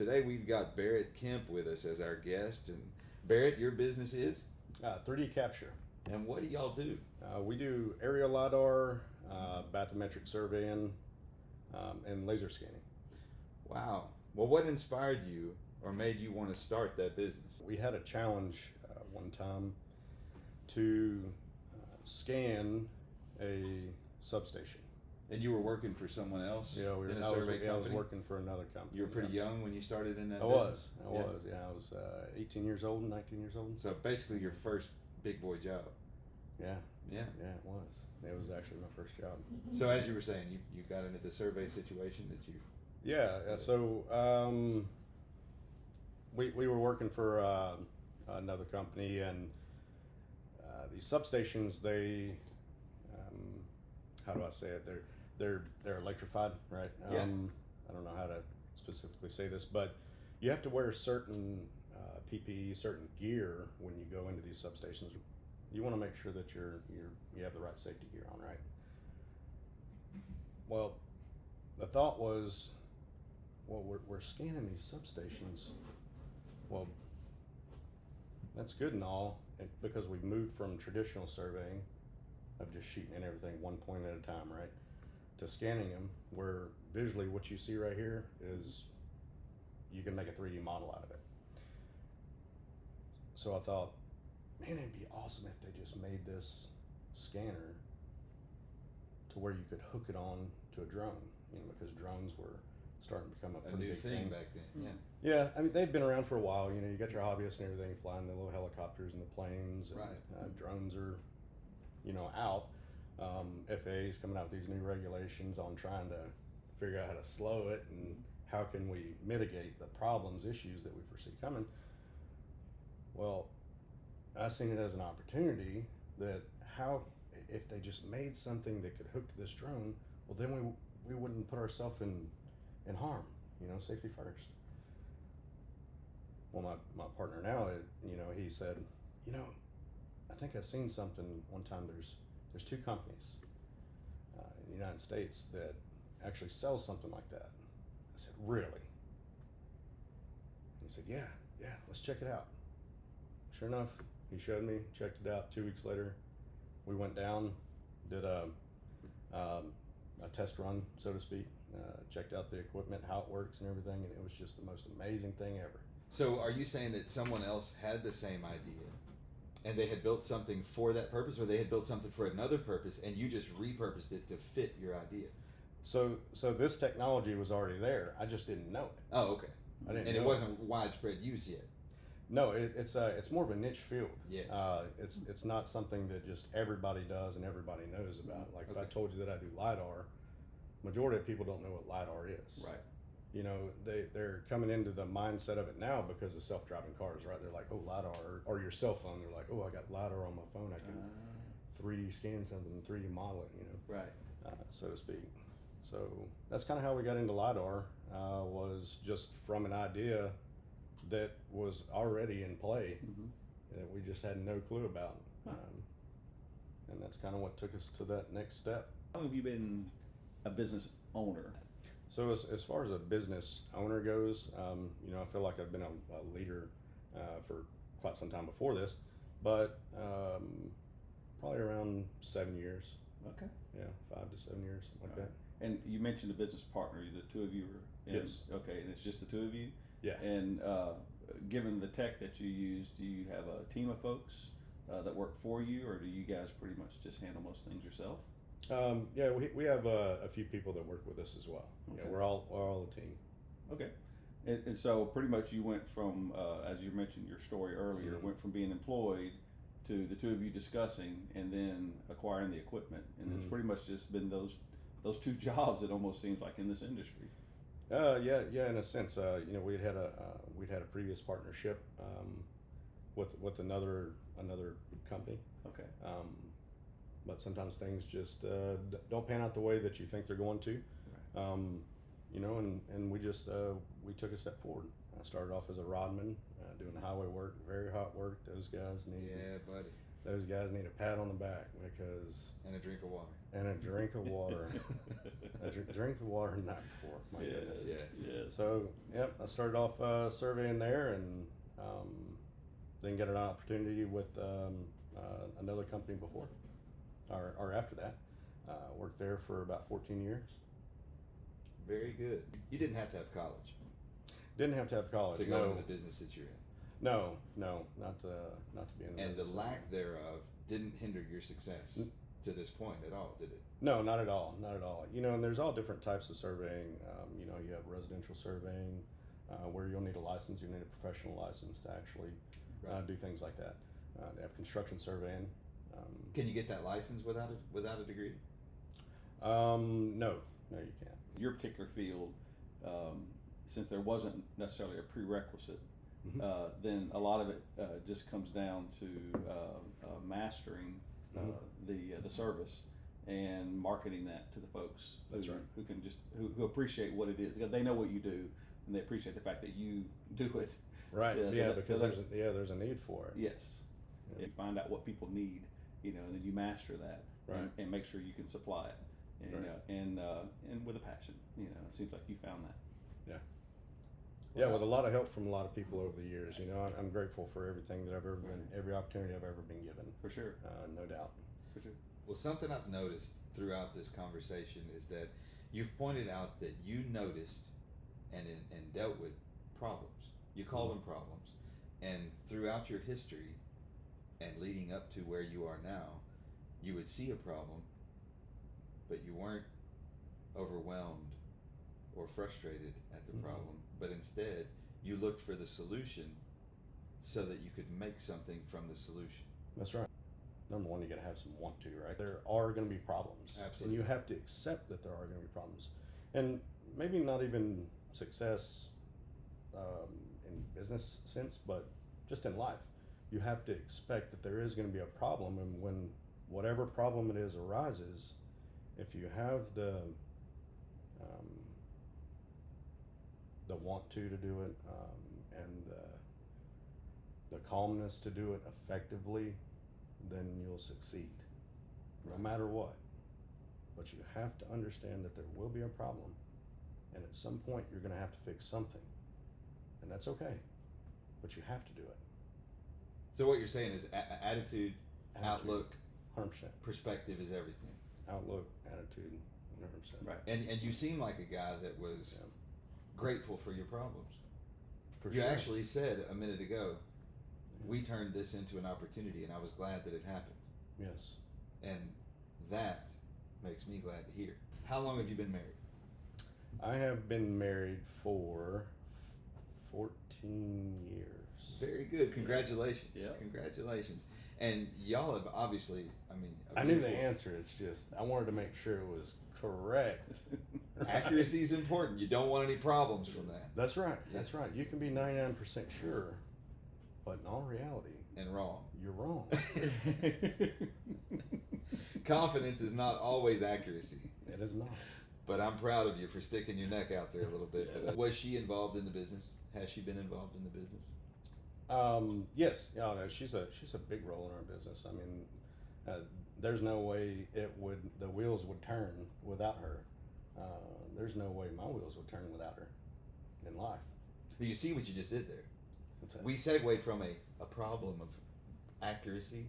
today we've got Barrett Kemp with us as our guest. And Barrett, your business is? 3D capture. And what do y'all do? We do aerial LiDAR, bathymetric surveying, and laser scanning. Wow. Well, what inspired you or made you want to start that business? We had a challenge one time to scan a substation. And you were working for someone else? Yeah, in a I survey company? was working for another company. You were pretty young when you started in that I business? I was 18 years old, 19 years old. So basically your first big boy job. Yeah, Yeah. it was. It was actually my first job. So as you were saying, you got into the survey situation that you... Yeah, so we were working for another company, and these substations, they how do I say it? They're electrified, right? Yeah. I don't know how to specifically say this, but you have to wear certain PPE, certain gear when you go into these substations. You want to make sure that you have the right safety gear on, right? Well, the thought was, well, we're scanning these substations. Well, that's good and all, because we've moved from traditional surveying of just shooting in everything one point at a time, right, to scanning them, where visually what you see right here is you can make a 3D model out of it. So I thought, man, it'd be awesome if they just made this scanner to where you could hook it on to a drone, because drones were starting to become a pretty new big thing back then. Yeah. Yeah, I mean, they've been around for a while. You got your hobbyists and everything flying the little helicopters and the planes. And, Right. Drones are, out. FAA's coming out with these new regulations on trying to figure out how to slow it and how can we mitigate the problems, issues that we foresee coming. Well, I seen it as an opportunity that how if they just made something that could hook to this drone, well, then we wouldn't put ourselves in harm. Safety first. Well, my partner now, he said, I think I've seen something one time. There's two companies in the United States that actually sell something like that. I said, really? He said, yeah, let's check it out. Sure enough, he showed me, checked it out. 2 weeks later, we went down, did a test run, so to speak, checked out the equipment, how it works and everything, and it was just the most amazing thing ever. So are you saying that someone else had the same idea and they had built something for that purpose, or they had built something for another purpose and you just repurposed it to fit your idea? So this technology was already there. I just didn't know it. Oh, okay. I didn't and know it wasn't widespread use yet. No, it's more of a niche field. Yes. It's not something that just everybody does and everybody knows about. Like if I told you that I do LiDAR, majority of people don't know what LiDAR is. Right. They're coming into the mindset of it now because of self-driving cars, right? They're like, oh, LiDAR, or your cell phone. They're like, oh, I got LiDAR on my phone. I can 3D scan something, 3D model it, Right. So to speak. So that's kind of how we got into LiDAR, was just from an idea that was already in play that we just had no clue about. And that's kind of what took us to that next step. How long have you been a business owner? So as far as a business owner goes, I feel like I've been a leader for quite some time before this, but probably around 7 years. Okay. Yeah, 5 to 7 years, like that. And you mentioned a business partner. The two of you are in. Yes. Okay, and it's just the two of you? Yeah. And given the tech that you use, do you have a team of folks that work for you, or do you guys pretty much just handle most things yourself? Yeah, we have a few people that work with us as well. Okay. Yeah, we're all a team. Okay. And so pretty much you went from, as you mentioned your story earlier, went from being employed to the two of you discussing and then acquiring the equipment. And it's pretty much just been those two jobs, it almost seems like, in this industry. Yeah, in a sense. We'd had a previous partnership with another company. Okay. But sometimes things just don't pan out the way that you think they're going to. Right. And we just we took a step forward. I started off as a rodman, doing highway work, very hot work. Those guys need. Yeah, buddy. those guys need a pat on the back because And a drink of water. and a drink of water. Drink the water the night before. My Yes, goodness. yes. So, yep, I started off surveying there, and then got an opportunity with another company before, or after that. Worked there for about 14 years. Very good. You didn't have to have college Didn't have to have college. to go No, into the business that you're in. no, not to be in the And the business. lack thereof didn't hinder your success N- to this point at all, did it? No, not at all, not at all. You know, and there's all different types of surveying. You know, you have residential surveying, where you'll need a license. You need a professional license to actually Right. do things like that. They have construction surveying. Can you get that license without a degree? No, you can't. Your particular field, since there wasn't necessarily a prerequisite, Mhm. then a lot of it just comes down to mastering Mhm. the service and marketing that to the folks That's who, right. who can just who appreciate what it is. They know what you do, and they appreciate the fact that you do it. Right. So Yeah, that- because so that- there's a need for it. Yes, Yeah. you find out what people need, and then you master that, Right. and make sure you can supply it, and Right. and with a passion. It seems like you found that. Yeah, with a lot of help from a lot of people over the years. You know, I'm grateful for everything that I've ever been, every opportunity I've ever been given. For sure. No doubt. For sure. Well, something I've noticed throughout this conversation is that you've pointed out that you noticed and dealt with problems. You call them problems. And throughout your history and leading up to where you are now, you would see a problem, but you weren't overwhelmed or frustrated at the Mhm. problem, but instead you looked for the solution so that you could make something from the solution. That's right. Number one, you got to have some want to, right? There are going to be problems. Absolutely. And you have to accept that there are going to be problems. And maybe not even success in business sense, but just in life. You have to expect that there is going to be a problem. And when whatever problem it is arises, if you have the want to do it, and the calmness to do it effectively, then you'll succeed, no matter what. But you have to understand that there will be a problem, and at some point you're going to have to fix something, and that's okay. But you have to do it. So what you're saying is attitude, outlook, 100%. perspective is everything. Outlook, attitude, 100%. Right. And you seem like a guy that was Yeah. grateful for your problems. For You sure. actually said a minute ago, we turned this into an opportunity, and I was glad that it happened. Yes. And that makes me glad to hear. How long have you been married? I have been married for 14 years. Very good. Congratulations. Yeah. Congratulations. And y'all have obviously, I mean, a I knew the beautiful- answer. It's just I wanted to make sure it was correct. Accuracy is important. You don't want any problems from that. That's right. Yes. That's right. You can be 99% sure, but in all reality, And wrong. you're wrong. Confidence is not always accuracy. It is not. But I'm proud of you for sticking your neck out there a little bit. Yeah. Was she involved in the business? Has she been involved in the business? Yes. Yeah. No, she's a big role in our business. I mean, there's no way the wheels would turn without her. There's no way my wheels would turn without her in life. Do you see what you just did there? What's that? We segued from a problem of accuracy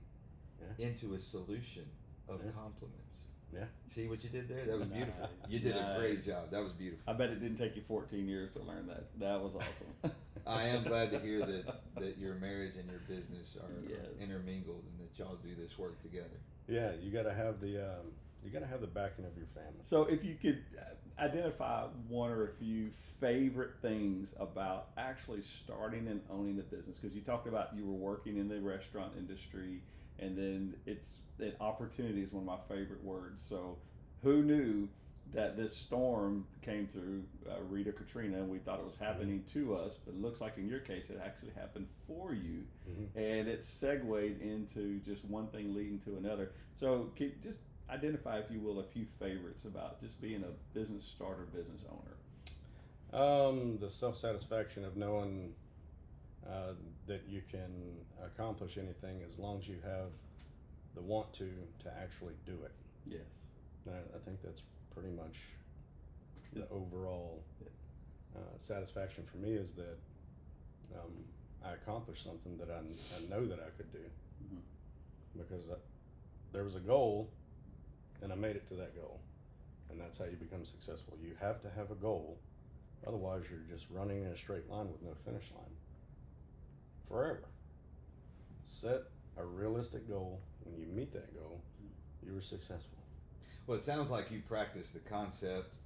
Yeah. into a solution of Yeah. compliments. Yeah. See what you did there? That was beautiful. Nice. You did a great Nice. job. That was beautiful. I bet it didn't take you 14 years to learn that. That was awesome. I am glad to hear that your marriage and your business are Yes. intermingled and that y'all do this work together. Yeah. You got to have the backing of your family. So, if you could identify one or a few favorite things about actually starting and owning a business, because you talked about you were working in the restaurant industry, and then an opportunity is one of my favorite words. So, who knew that this storm came through Rita Katrina, and we thought it was happening to us, but it looks like in your case it actually happened for you, Mhm. and it segued into just one thing leading to another. So, just identify, if you will, a few favorites about just being a business starter, business owner. The self-satisfaction of knowing that you can accomplish anything as long as you have the want to actually do it. Yes. And I think that's pretty much the overall satisfaction for me, is that I accomplished something that I know that I could do, because there was a goal and I made it to that goal, and that's how you become successful. You have to have a goal, otherwise you're just running in a straight line with no finish line forever. Set a realistic goal. When you meet that goal, you were successful. Well, it sounds like you practice the concept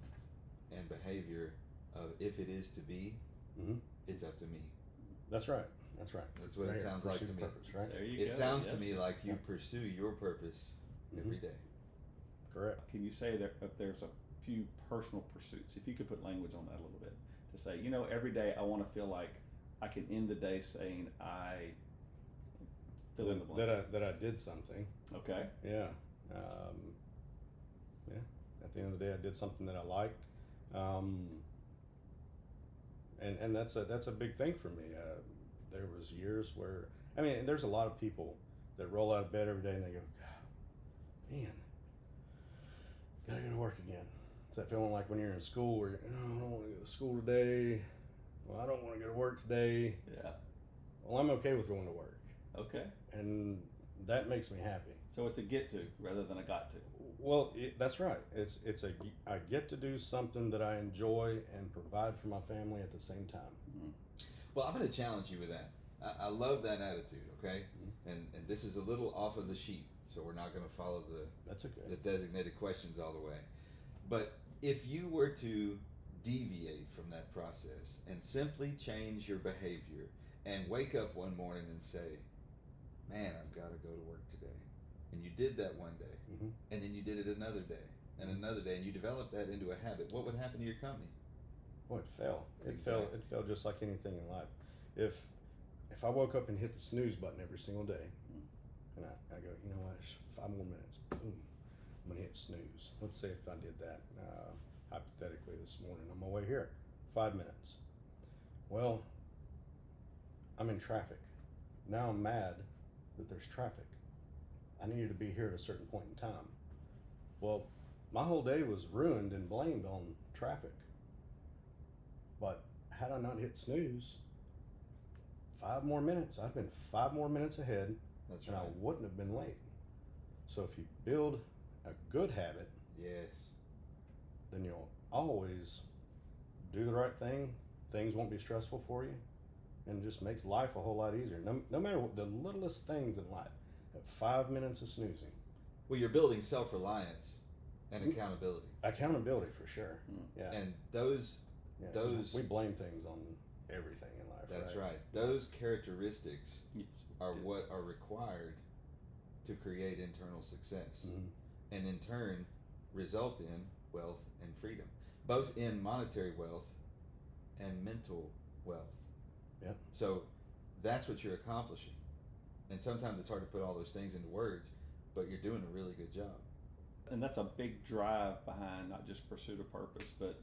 and behavior of, if it is to be, it's up to me. That's right. That's right. That's what it sounds like to me. Purpose, right? There you go. It sounds to Yes, me sir. like you pursue your purpose every day. Correct. Can you say that if there's a few personal pursuits, if you could put language on that a little bit, to say, you know, every day I want to feel like I can end the day saying I fill in the blank. That I did something. Okay. Yeah. Yeah. At the end of the day, I did something that I liked. And that's a big thing for me. There was years where, I mean, there's a lot of people that roll out of bed every day and they go, God, man, gotta go to work again. Is that feeling like when you're in school where I don't want to go to school today? Well, I don't want to go to work today. Yeah. Well, I'm okay with going to work. Okay. And that makes me happy. So it's a get to rather than a got to. Well, that's right. I get to do something that I enjoy and provide for my family at the same time. Well, I'm going to challenge you with that. I love that attitude, okay? And this is a little off of the sheet, so we're not going to follow That's okay. the designated questions all the way. But if you were to deviate from that process and simply change your behavior and wake up one morning and say, man, I've got to go to work today. And you did that one day, and then you did it another day, and another day, and you developed that into a habit, what would happen to your company? Well, it fell. Exactly. It fell just like anything in life. If I woke up and hit the snooze button every single day, and I go, you know what, 5 more minutes, boom, I'm gonna hit snooze. Let's say if I did that hypothetically this morning on my way here, 5 minutes. Well, I'm in traffic. Now I'm mad that there's traffic. I needed to be here at a certain point in time. Well, my whole day was ruined and blamed on traffic. But had I not hit snooze, 5 more minutes, I'd been 5 more minutes ahead. That's and right. I wouldn't have been late. So if you build a good habit, Yes. then you'll always do the right thing. Things won't be stressful for you, and it just makes life a whole lot easier. No matter what, the littlest things in life. At 5 minutes of snoozing. Well, you're building self-reliance and accountability. Accountability for sure. Yeah. And those we blame things on everything in life. That's right. Those characteristics Yes. are what are required to create internal success, and in turn result in wealth and freedom, both in monetary wealth and mental wealth. Yep. So that's what you're accomplishing. And sometimes it's hard to put all those things into words, but you're doing a really good job. And that's a big drive behind not just pursuit of purpose, but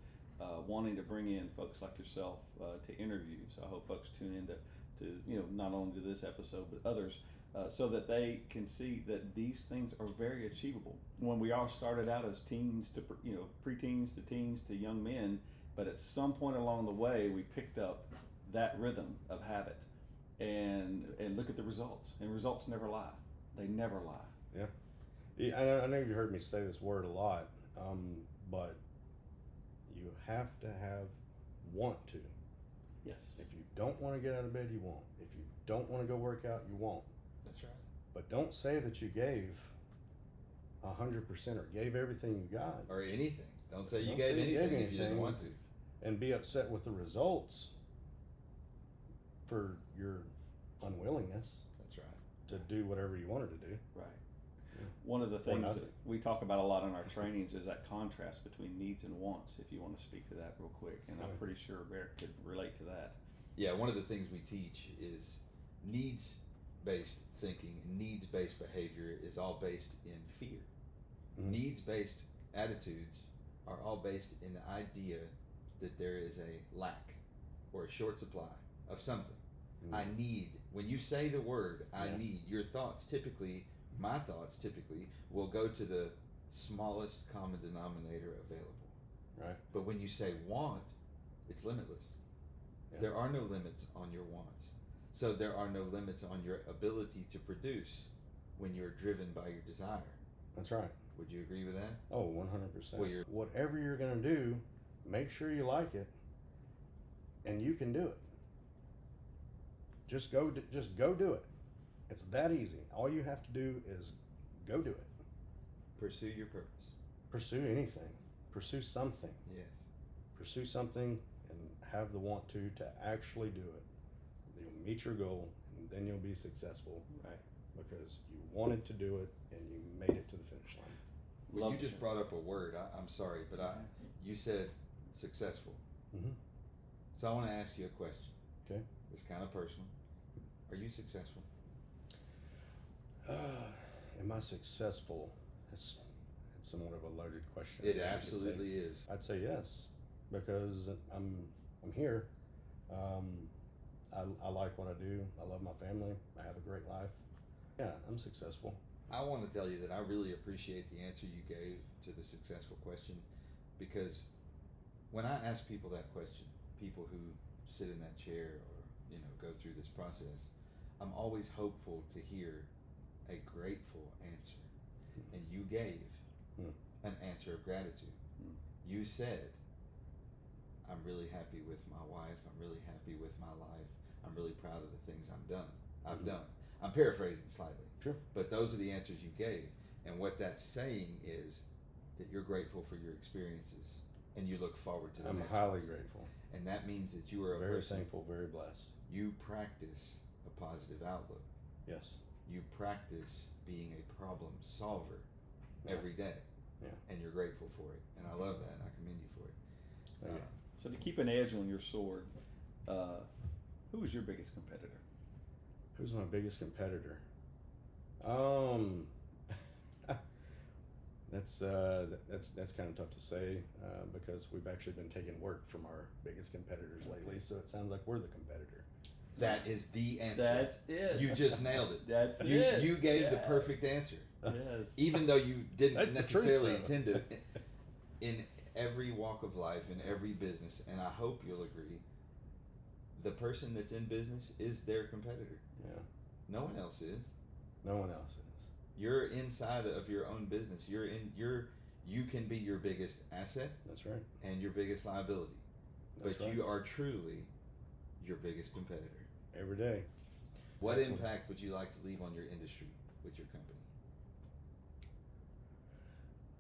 wanting to bring in folks like yourself to interview. So I hope folks tune in to not only to this episode but others, so that they can see that these things are very achievable. When we all started out as teens to preteens to teens to young men, but at some point along the way we picked up that rhythm of habit, and look at the results. And results never lie. They never lie. Yeah, I know you've heard me say this word a lot, but you have to have want to. Yes. If you don't want to get out of bed, you won't. If you don't want to go work out, you won't. That's right. But don't say that you gave 100% or gave everything you got, Or anything. Don't say you Don't gave say you anything gave if you didn't anything. want to. and be upset with the results for your unwillingness That's right. to do whatever you wanted to do. Right. Yeah. One of the things nothing. that we talk about a lot in our trainings is that contrast between needs and wants. If you want to speak to that real quick, and I'm Right. pretty sure Barrett could relate to that. Yeah, one of the things we teach is needs-based thinking, needs-based behavior is all based in fear. Needs-based attitudes are all based in the idea that there is a lack or a short supply of something. I need. When you say the word "I Yeah. need," your thoughts typically my thoughts typically will go to the smallest common denominator available. Right. But when you say want, it's limitless. Yeah. There are no limits on your wants. So there are no limits on your ability to produce when you're driven by your desire. That's right. Would you agree with that? Oh, 100%. Well, you're- Whatever you're going to do, make sure you like it, and you can do it. Just go do it. It's that easy. All you have to do is go do it. Pursue your purpose. Pursue anything. Pursue something. Yes. Pursue something and have the want to actually do it. You'll meet your goal, and then you'll be successful. Right. Because you wanted to do it and you made it to the finish line. Well, Love you just it. brought up a word. I'm sorry, but you said successful. Mm-hmm. So I want to ask you a question. Okay. It's kind of personal. Are you successful? Am I successful? It's somewhat of a loaded question. It I should absolutely is. say. I'd say yes, because I'm here. I like what I do. I love my family. I have a great life. Yeah, I'm successful. I want to tell you that I really appreciate the answer you gave to the successful question, because when I ask people that question, people who sit in that chair or go through this process, I'm always hopeful to hear a grateful answer. And you gave an answer of gratitude. You said, I'm really happy with my wife. I'm really happy with my life. I'm really proud of the things I've done. I'm paraphrasing slightly. Sure. But those are the answers you gave. And what that's saying is that you're grateful for your experiences and you look forward to the I'm next highly ones. grateful. And that means that you are a Very person. thankful, very blessed. You practice a positive outlook. Yes. You practice being a problem solver every day. Yeah. And you're grateful for it. And I love that and I commend you for it. Thank you. So to keep an edge on your sword, who is your biggest competitor? Who's my biggest competitor? That's kind of tough to say because we've actually been taking work from our biggest competitors lately, so it sounds like we're the competitor. That is the answer. That's it. You just nailed it. That's you, it. You gave the Yes. perfect answer. Yes. Even though you didn't That's the necessarily truth, though. intend to. In every walk of life, in every business, and I hope you'll agree, the person that's in business is their competitor. Yeah. No one else is. No one else is. You're inside of your own business. You can be your biggest asset That's right. and your biggest liability. That's but right. you are truly your biggest competitor. Every day. What impact would you like to leave on your industry with your company?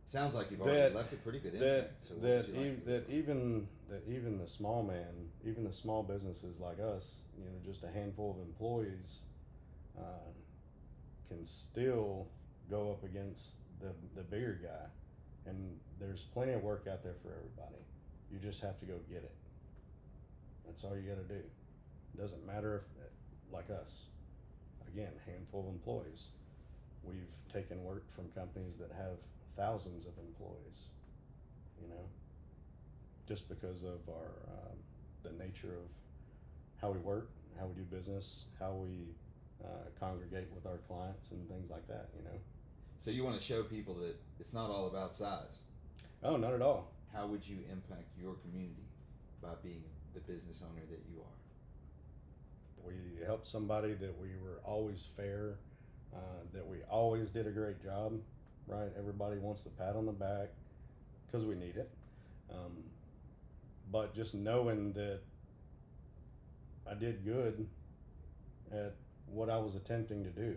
Sounds like you've already left a pretty good impact. So what would you like to leave on? even the small man, even the small businesses like us, just a handful of employees, can still go up against the bigger guy, and there's plenty of work out there for everybody. You just have to go get it. That's all you got to do. It doesn't matter if, like us, again, handful of employees. We've taken work from companies that have thousands of employees, just because of our the nature of how we work, how we do business, how we congregate with our clients and things like that. So you want to show people that it's not all about size. Oh, not at all. How would you impact your community by being the business owner that you are? We helped somebody, that we were always fair, that we always did a great job, right? Everybody wants the pat on the back because we need it. But just knowing that I did good at what I was attempting to do,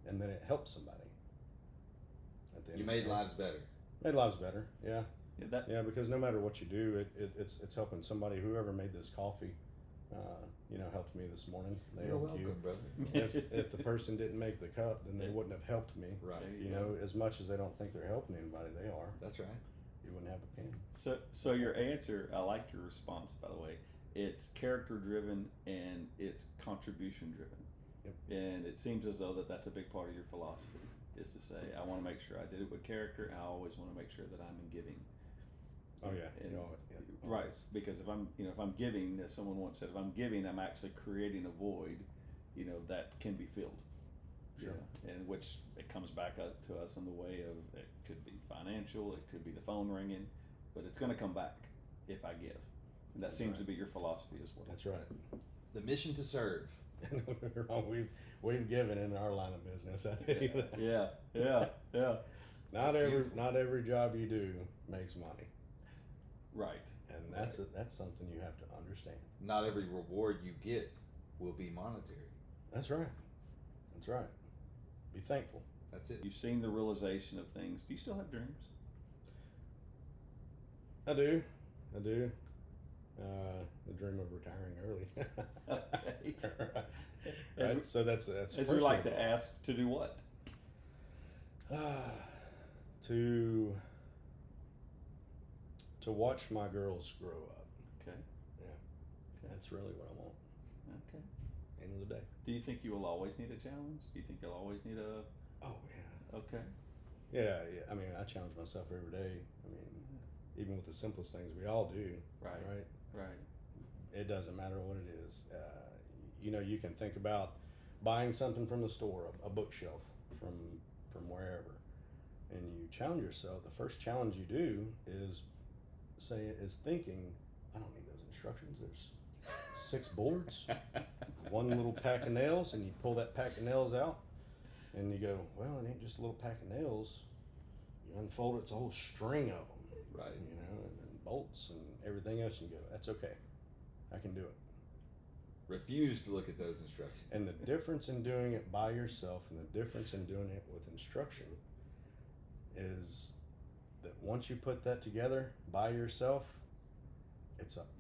and then it helped somebody. At the end You of the made day. lives better. Made lives better, yeah. Yeah, Because no matter what you do, it's helping somebody. Whoever made this coffee, helped me this morning. They You're helped welcome, brother. if the person didn't make the cup, then they wouldn't have helped me. Right. As much as they don't think they're helping anybody, they are. That's right. You wouldn't have a pen. So your answer, I like your response, by the way. It's character driven and it's contribution driven. Yep. And it seems as though that's a big part of your philosophy, is to say, I want to make sure I did it with character. I always want to make sure that I'm in giving. Oh yeah. And- Yeah, Right, because if I'm giving, as someone once said, if I'm giving, I'm actually creating a void, that can be filled. Sure. Yeah, and which it comes back up to us in the way of it could be financial, it could be the phone ringing, but it's going to come back if I give. And that That's seems to right. be your philosophy as well. That's right. The mission to serve. we've given in our line of business. I tell you that. Yeah. Not That's every beautiful. not every job you do makes money, Right. and that's something you have to understand. Not every reward you get will be monetary. That's right. That's right. Be thankful. That's it. You've seen the realization of things. Do you still have dreams? I do. The dream of retiring early. Okay. Right. As Right? we- So that's As we like to personal. ask, to do what? To watch my girls grow up. Okay. That's really what I want. Okay. End of the day. Do you think you will always need a challenge? Do you think you'll always need a? Oh yeah. Okay. Yeah. I mean, I challenge myself every day. I mean, even with the simplest things, we all do. Right. Right. It doesn't matter what it is. You can think about buying something from the store, a bookshelf from wherever, and you challenge yourself. The first challenge you do is thinking, I don't need those instructions. There's 6 boards, one little pack of nails, and you pull that pack of nails out, and you go, well, it ain't just a little pack of nails. You unfold it, it's a whole string of them, Right. and then bolts and everything else. And you go, that's okay, I can do it. Refuse to look at those instructions. And the difference in doing it by yourself and the difference in doing it with instruction is that once you put that together by yourself,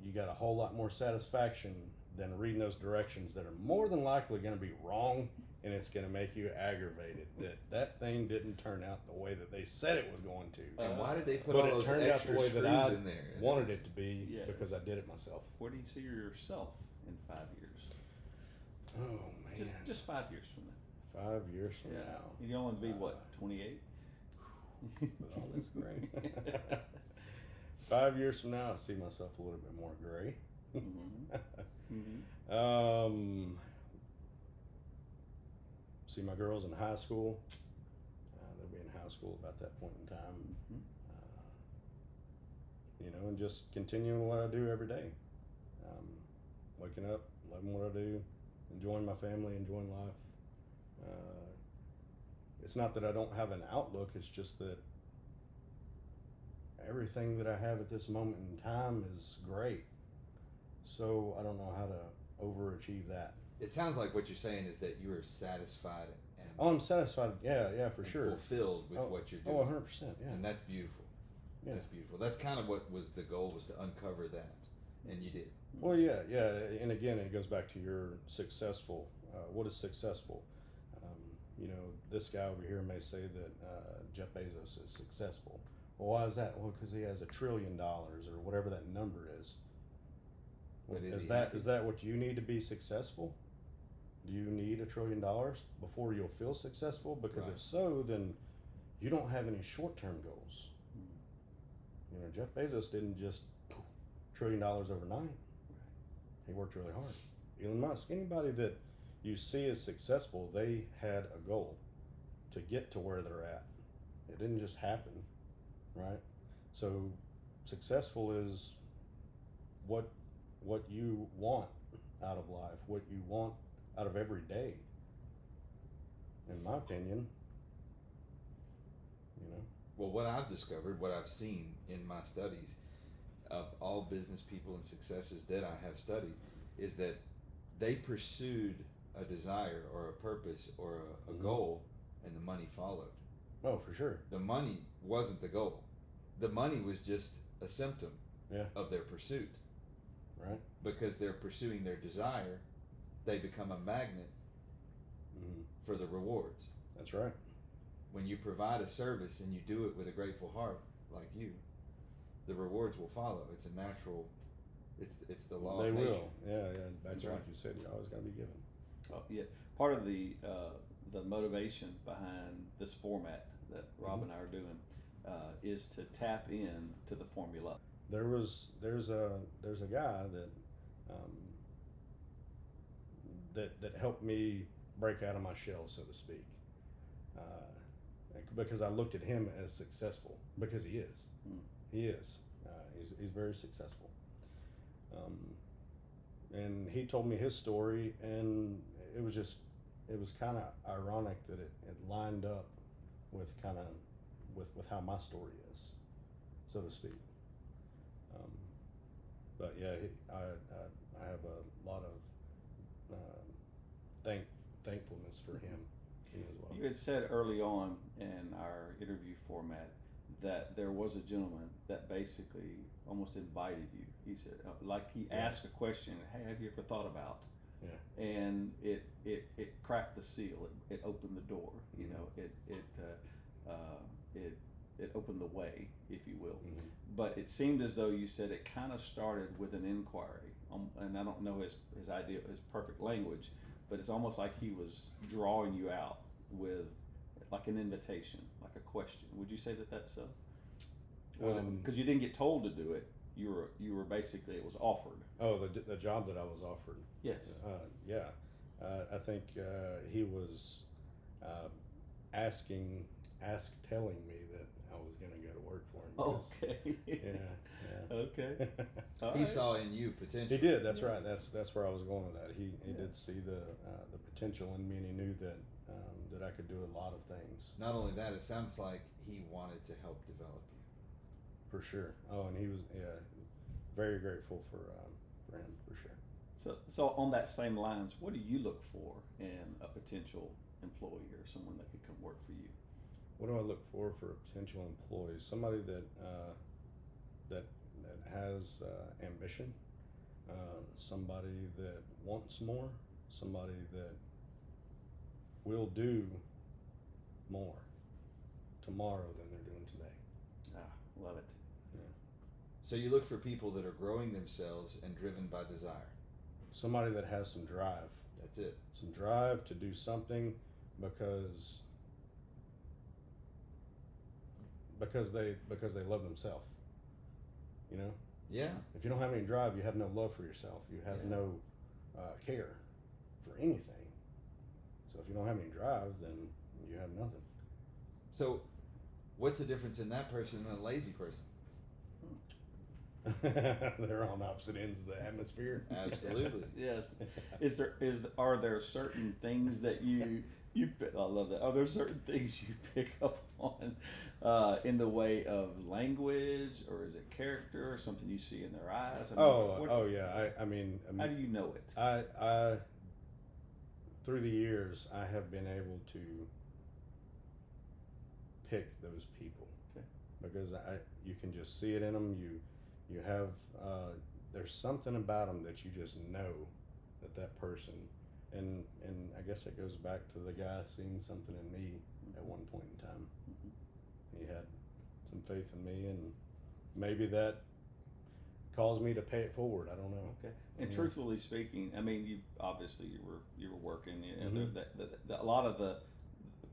you got a whole lot more satisfaction than reading those directions that are more than likely going to be wrong, and it's going to make you aggravated that thing didn't turn out the way that they said it was going to. And why did they put But all it those turned out extra the way screws that I in there? wanted it to be Yes. because I did it myself. Where do you see yourself in 5 years? Oh man, Just 5 years from now. 5 years from now. You don't want to be what, 28? With all this gray. 5 years from now, I see myself a little bit more gray. See my girls in high school. They'll be in high school about that point in time. And just continuing what I do every day. Waking up, loving what I do, enjoying my family, enjoying life. It's not that I don't have an outlook, it's just that everything that I have at this moment in time is great. So I don't know how to overachieve that. It sounds like what you're saying is that you are satisfied and, Oh, I'm satisfied. Yeah, for and sure. fulfilled with what you're doing. Oh, 100%. Yeah. And that's beautiful. Yeah. That's beautiful. That's kind of what was the goal, was to uncover that. And you did. Well, yeah. And again, it goes back to your successful. What is successful? This guy over here may say that Jeff Bezos is successful. Well, why is that? Well, because he has $1 trillion or whatever that number is. But is he that happy? is that what you need to be successful? Do you need $1 trillion before you'll feel successful? Because Right. if so, then you don't have any short-term goals. Jeff Bezos didn't just $1 trillion overnight. He worked really hard. Elon Musk, anybody that you see as successful, they had a goal to get to where they're at. It didn't just happen, right? So successful is what you want out of life, what you want out of every day. In my opinion, Well, what I've discovered, what I've seen in my studies of all business people and successes that I have studied, is that they pursued a desire or a purpose or a goal, and the money followed. Oh, for sure. The money wasn't the goal. The money was just a symptom of their pursuit. Right. Because they're pursuing their desire, they become a magnet for the rewards. That's right. When you provide a service and you do it with a grateful heart, like you, the rewards will follow. It's a natural. It's the law They of nature. will. Yeah. Back That's to right. like you said, you always got to be given. Well, yeah. Part of the motivation behind this format that Rob and I are doing is to tap in to the formula. There's a guy that helped me break out of my shell, so to speak, because I looked at him as successful, because he is. Mm. He is. He's very successful. And he told me his story, and it was kind of ironic that it lined up with with how my story is, so to speak. But yeah, I have a lot of thankfulness for him as well. You had said early on in our interview format that there was a gentleman that basically almost invited you. He said, like he asked a question, "Hey, have you ever thought about?" Yeah. And it cracked the seal. It opened the door. You know, it opened the way, if you will. Mm-hmm. But it seemed as though you said it kind of started with an inquiry. And I don't know his perfect language, but it's almost like he was drawing you out with like an invitation, like a question. Would you say that that's so? Because you didn't get told to do it. You were basically, it was offered. Oh, the job that I was offered. Yes. Yeah. I think he was telling me that I was going to go to work for him. Okay. Yeah. Okay. He saw in you potential. He did. That's right. That's where I was going with that. He did see the potential in me, and he knew that I could do a lot of things. Not only that, it sounds like he wanted to help develop you. For sure. Oh, and he was very grateful for him, for sure. So on that same lines, what do you look for in a potential employee or someone that could come work for you? What do I look for a potential employee? Somebody that has ambition, somebody that wants more, somebody that will do more tomorrow than they're doing today. Love it. Yeah. So you look for people that are growing themselves and driven by desire. Somebody that has some drive. That's it. Some drive to do something because they love themselves. You know? Yeah. If you don't have any drive, you have no love for yourself. You have no care for anything. So if you don't have any drive, then you have nothing. So what's the difference in that person and a lazy person? They're on opposite ends of the atmosphere. Absolutely. Yes. Are there certain things that you I love that. Are there certain things you pick up on in the way of language, or is it character, or something you see in their eyes? Yeah. I mean, how do you know it? I through the years, I have been able to pick those people. Okay. Because you can just see it in them. You have there's something about them that you just know that person, and I guess it goes back to the guy seeing something in me at one point in time. Mm-hmm. He had some faith in me, and maybe that caused me to pay it forward. I don't know. Okay. And truthfully speaking, I mean, you were working. Mm-hmm. A lot of the,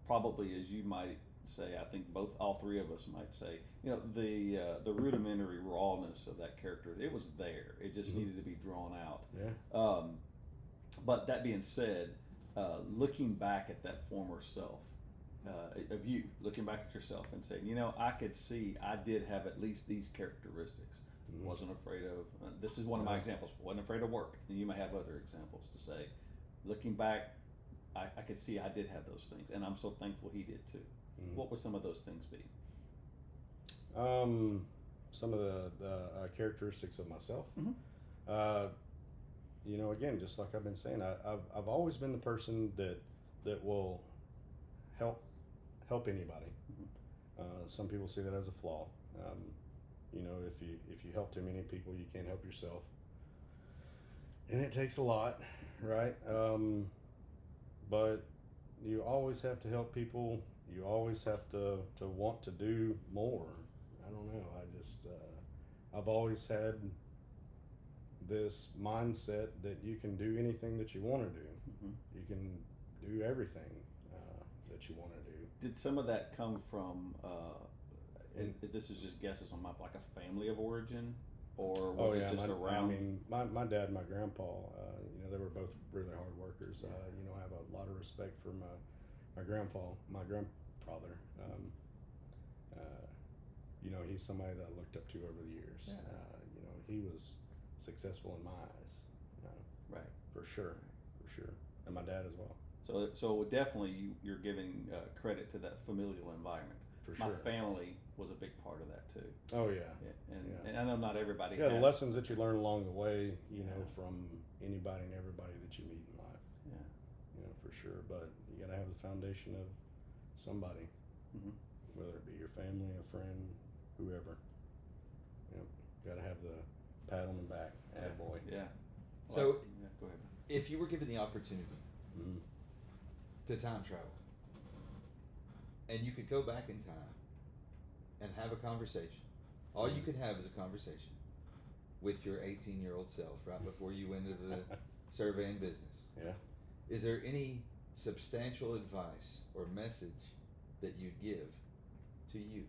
probably as you might say, I think all three of us might say, the rudimentary rawness of that character, it was there. It just needed to be drawn out. Yeah. But that being said, looking back at that former self, of you, looking back at yourself and saying, I could see I did have at least these characteristics. Mm-hmm. Wasn't afraid of, this is one of my examples, wasn't afraid of work. And you may have other examples to say, looking back, I could see I did have those things, and I'm so thankful he did too. Mm-hmm. What would some of those things be? Some of the characteristics of myself. Mm-hmm. Again, just like I've been saying, I've always been the person that will help anybody. Mm-hmm. Some people see that as a flaw. If you help too many people, you can't help yourself, and it takes a lot, right? But you always have to help people. You always have to want to do more. I don't know. I've always had this mindset that you can do anything that you want to do. Mm-hmm. You can do everything that you want to do. Did some of that come from, and this is just guesses on my, like a family of origin? or was Oh it yeah, just I around? mean, my dad and my grandpa, you know, they were both really hard workers. You know, I have a lot of respect for my grandfather. You know, he's somebody that I looked up to over the years. Yeah. You know, he was successful in my eyes. You know, Right. for sure, and my dad as well. So definitely you're giving credit to that familial environment. For My sure. family was a big part of that too. Oh yeah. And I know not everybody Yeah, has. the lessons that you learn along the way, you know, Yeah. from anybody and everybody that you meet in life. Yeah. You know, for sure. But you gotta have the foundation of somebody, Mhm. whether it be your family, a friend, whoever. You know, gotta have the pat on the back, attaboy. Yeah. So- yeah, go ahead. If you were given the opportunity Mm-hmm. to time travel, and you could go back in time and have a conversation, all you could have is a conversation with your 18-year-old self right before you went into the surveying business. Yeah. Is there any substantial advice or message that you'd give to you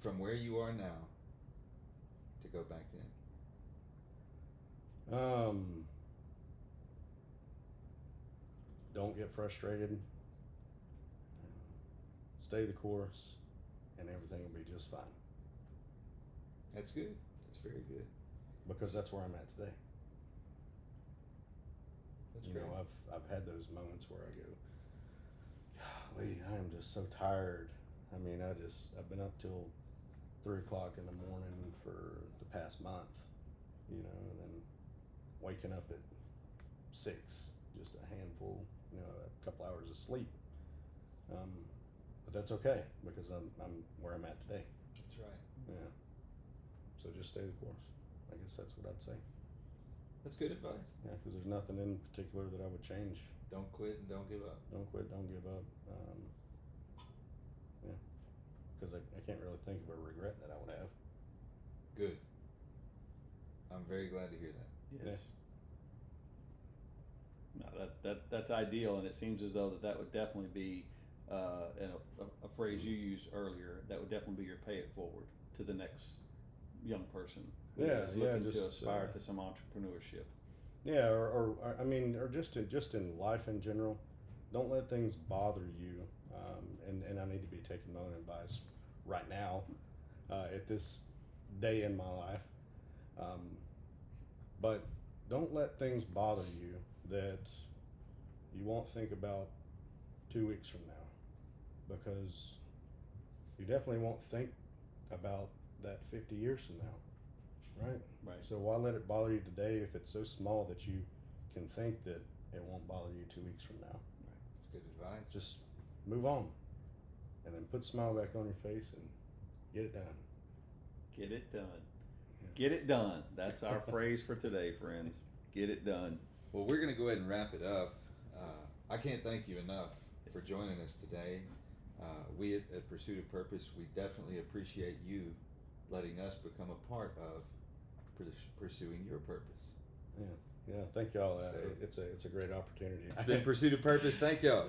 from where you are now to go back then? Don't get frustrated. Stay the course, and everything will be just fine. That's good. That's very good. Because that's where I'm at today. That's You great. know, I've had those moments where I go, golly, I am just so tired. I mean, I've been up till 3 o'clock in the morning for the past month, you know, and then waking up at 6, just a handful, you know, a couple hours of sleep. But that's okay because I'm where I'm at today. That's right. Yeah. So just stay the course. I guess that's what I'd say. That's good advice. Yeah, because there's nothing in particular that I would change. Don't quit and don't give up. Don't quit, don't give up. Yeah, because I can't really think of a regret that I would have. Good. I'm very glad to hear that. Yes. No, that's ideal, and it seems as though that would definitely be, and a phrase you used earlier, that would definitely be your pay it forward to the next young person who is looking to just, aspire to some entrepreneurship. Yeah, or I mean, or just in life in general, don't let things bother you. And I need to be taking my own advice right now, at this day in my life. But don't let things bother you that you won't think about 2 weeks from now, because you definitely won't think about that 50 years from now, right? Right. So why let it bother you today if it's so small that you can think that it won't bother you 2 weeks from now? That's good advice. Just move on, and then put a smile back on your face and get it done. Get it done. Yeah. Get it done. That's our phrase for today, friends. Get it done. Well, we're going to go ahead and wrap it up. I can't thank you enough for joining us today. We at Pursuit of Purpose, we definitely appreciate you letting us become a part of pursuing your purpose. Yeah, thank y'all. So- It's a great opportunity. It's been Pursuit of Purpose. Thank y'all.